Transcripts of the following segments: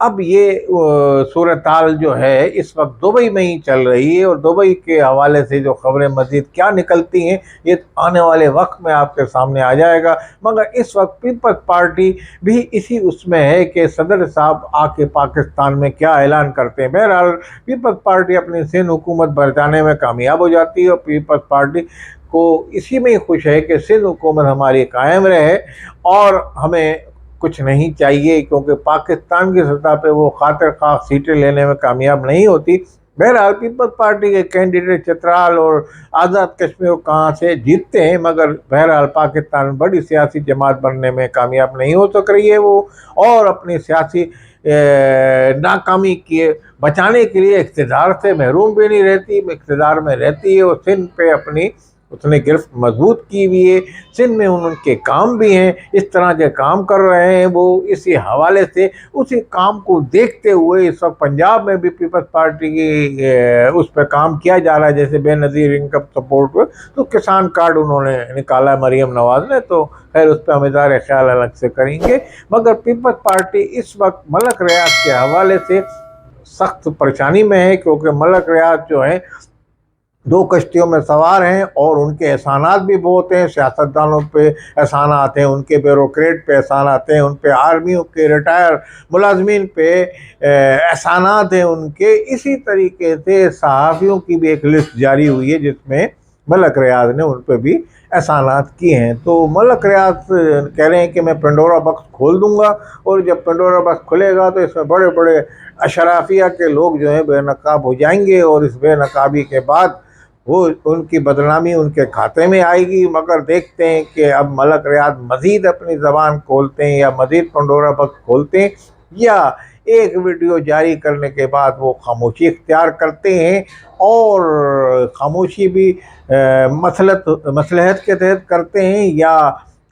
اب یہ صورتحال جو ہے اس وقت دبئی میں ہی چل رہی ہے، اور دبئی کے حوالے سے جو خبریں مزید کیا نکلتی ہیں یہ آنے والے وقت میں آپ کے سامنے آ جائے گا۔ مگر اس وقت پیپلز پارٹی بھی اسی اس میں ہے کہ صدر صاحب آ کے پاکستان میں کیا اعلان کرتے ہیں۔ بہرحال پیپلز پارٹی اپنی سندھ حکومت بچانے میں کامیاب ہو جاتی ہے، اور پیپلز پارٹی کو اسی میں ہی خوش ہے کہ سندھ حکومت ہماری قائم رہے، اور ہمیں کچھ نہیں چاہیے، کیونکہ پاکستان کی سطح پہ وہ خاطر خواہ سیٹیں لینے میں کامیاب نہیں ہوتی۔ بہرحال پیپلز پارٹی کے کینڈیڈیٹ چترال اور آزاد کشمیر کہاں سے جیتتے ہیں، مگر بہرحال پاکستان میں بڑی سیاسی جماعت بننے میں کامیاب نہیں ہو سک رہی ہے وہ، اور اپنی سیاسی ناکامی کے بچانے کے لیے اقتدار سے محروم بھی نہیں رہتی، اقتدار میں رہتی ہے، اور سندھ پہ اپنی اس نے گرفت مضبوط کی ہوئی ہے۔ سندھ میں ان کے کام بھی ہیں، اس طرح کے کام کر رہے ہیں وہ، اسی حوالے سے اسی کام کو دیکھتے ہوئے اس وقت پنجاب میں بھی پیپلز پارٹی کی اس پہ کام کیا جا رہا ہے، جیسے بے نظیر انکم سپورٹ پہ تو کسان کارڈ انہوں نے نکالا ہے مریم نواز نے، تو خیر اس پہ ہم اظہار خیال الگ سے کریں گے۔ مگر پیپلز پارٹی اس وقت ملک ریاض کے حوالے سے سخت پریشانی میں ہے، کیونکہ ملک ریاض جو ہے دو کشتیوں میں سوار ہیں، اور ان کے احسانات بھی بہت ہیں، سیاستدانوں پہ احسانات ہیں، ان کے بیوروکریٹ پہ احسانات ہیں، ان پہ آرمیوں کے ریٹائر ملازمین پہ احسانات ہیں ان کے۔ اسی طریقے سے صحافیوں کی بھی ایک لسٹ جاری ہوئی ہے جس میں ملک ریاض نے ان پہ بھی احسانات کیے ہیں۔ تو ملک ریاض کہہ رہے ہیں کہ میں پنڈورا باکس کھول دوں گا، اور جب پنڈورا باکس کھلے گا تو اس میں بڑے بڑے اشرافیہ کے لوگ جو ہیں بے نقاب ہو جائیں گے، اور اس بے نقابی کے بعد وہ ان کی بدنامی ان کے کھاتے میں آئے گی۔ مگر دیکھتے ہیں کہ اب ملک ریاض مزید اپنی زبان کھولتے ہیں، یا مزید پنڈورا باکس کھولتے ہیں، یا ایک ویڈیو جاری کرنے کے بعد وہ خاموشی اختیار کرتے ہیں، اور خاموشی بھی مصلحت کے تحت کرتے ہیں یا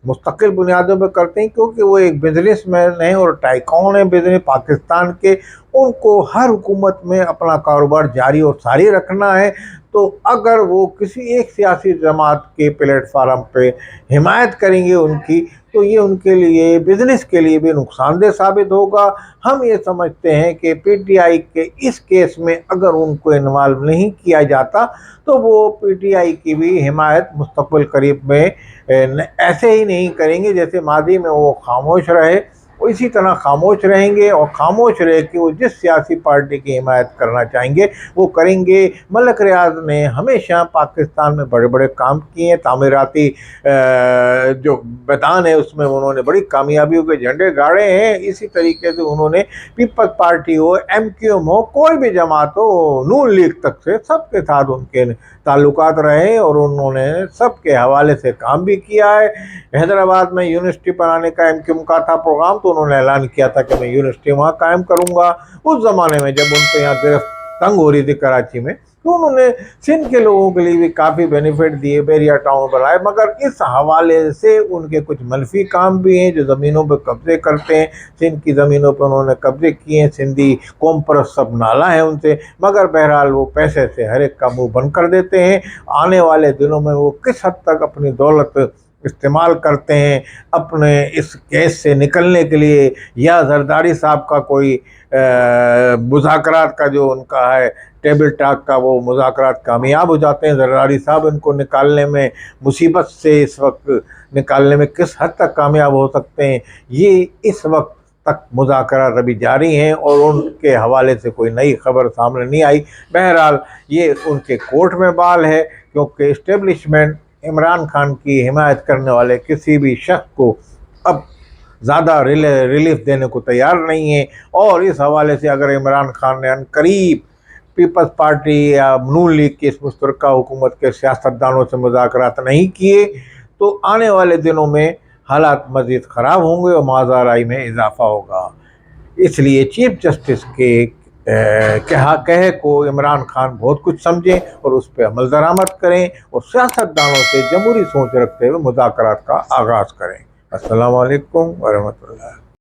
مستقل بنیادوں پہ کرتے ہیں، کیونکہ وہ ایک بزنس مین ہیں اور ٹائکون ہیں بزنس پاکستان کے، ان کو ہر حکومت میں اپنا کاروبار جاری اور ساری رکھنا ہے۔ تو اگر وہ کسی ایک سیاسی جماعت کے پلیٹ فارم پہ حمایت کریں گے ان کی، تو یہ ان کے لیے بزنس کے لیے بھی نقصان دہ ثابت ہوگا۔ ہم یہ سمجھتے ہیں کہ پی ٹی آئی کے اس کیس میں اگر ان کو انوالو نہیں کیا جاتا تو وہ پی ٹی آئی کی بھی حمایت مستقبل قریب میں ایسے ہی نہیں کریں گے جیسے ماضی میں وہ خاموش رہے، وہ اسی طرح خاموش رہیں گے، اور خاموش رہ کے وہ جس سیاسی پارٹی کی حمایت کرنا چاہیں گے وہ کریں گے۔ ملک ریاض نے ہمیشہ پاکستان میں بڑے بڑے کام کیے ہیں، تعمیراتی جو میدان ہے اس میں انہوں نے بڑی کامیابیوں کے جھنڈے گاڑے ہیں۔ اسی طریقے سے انہوں نے پیپلز پارٹی ہو، ایم کیو ایم ہو، کوئی بھی جماعت ہو، نون لیگ تک سے سب کے ساتھ ان کے تعلقات رہے، اور انہوں نے سب کے حوالے سے کام بھی کیا ہے۔ حیدرآباد میں یونیورسٹی بنانے کا ایم کیو ایم کا تھا پروگرام، تو انہوں نے اعلان کیا تھا کہ میں یونیورسٹی وہاں قائم کروں گا۔ اس زمانے میں جب ان پہ یہاں گرفت تنگ ہو رہی تھی کراچی میں، تو انہوں نے سندھ کے لوگوں کے لیے بھی کافی بینیفٹ دیے، بیریا ٹاؤن بنائے، مگر اس حوالے سے ان کے کچھ منفی کام بھی ہیں، جو زمینوں پہ قبضے کرتے ہیں۔ سندھ کی زمینوں پہ انہوں نے قبضے کیے ہیں، سندھی قوم پرست سب نالا ہے ان سے، مگر بہرحال وہ پیسے سے ہر ایک کا منہ بند کر دیتے ہیں۔ آنے والے دنوں میں وہ کس حد تک اپنی دولت استعمال کرتے ہیں اپنے اس کیس سے نکلنے کے لیے، یا زرداری صاحب کا کوئی مذاکرات کا جو ان کا ہے ٹیبل ٹاک کا، وہ مذاکرات کامیاب ہو جاتے ہیں، زرداری صاحب ان کو نکالنے میں، مصیبت سے اس وقت نکالنے میں کس حد تک کامیاب ہو سکتے ہیں، یہ اس وقت تک مذاکرات ابھی جاری ہیں، اور ان کے حوالے سے کوئی نئی خبر سامنے نہیں آئی۔ بہرحال یہ ان کے کورٹ میں بال ہے، کیونکہ اسٹیبلشمنٹ عمران خان کی حمایت کرنے والے کسی بھی شخص کو اب زیادہ ریلیف دینے کو تیار نہیں ہے، اور اس حوالے سے اگر عمران خان نے عنقریب پیپلز پارٹی یا نون لیگ کی اس مشترکہ حکومت کے سیاستدانوں سے مذاکرات نہیں کیے تو آنے والے دنوں میں حالات مزید خراب ہوں گے اور ماجرائی میں اضافہ ہوگا۔ اس لیے چیف جسٹس کے کہے کو عمران خان بہت کچھ سمجھیں اور اس پہ عمل درآمد کریں، اور سیاستدانوں سے جمہوری سوچ رکھتے ہوئے مذاکرات کا آغاز کریں۔ السلام علیکم ورحمۃ اللہ۔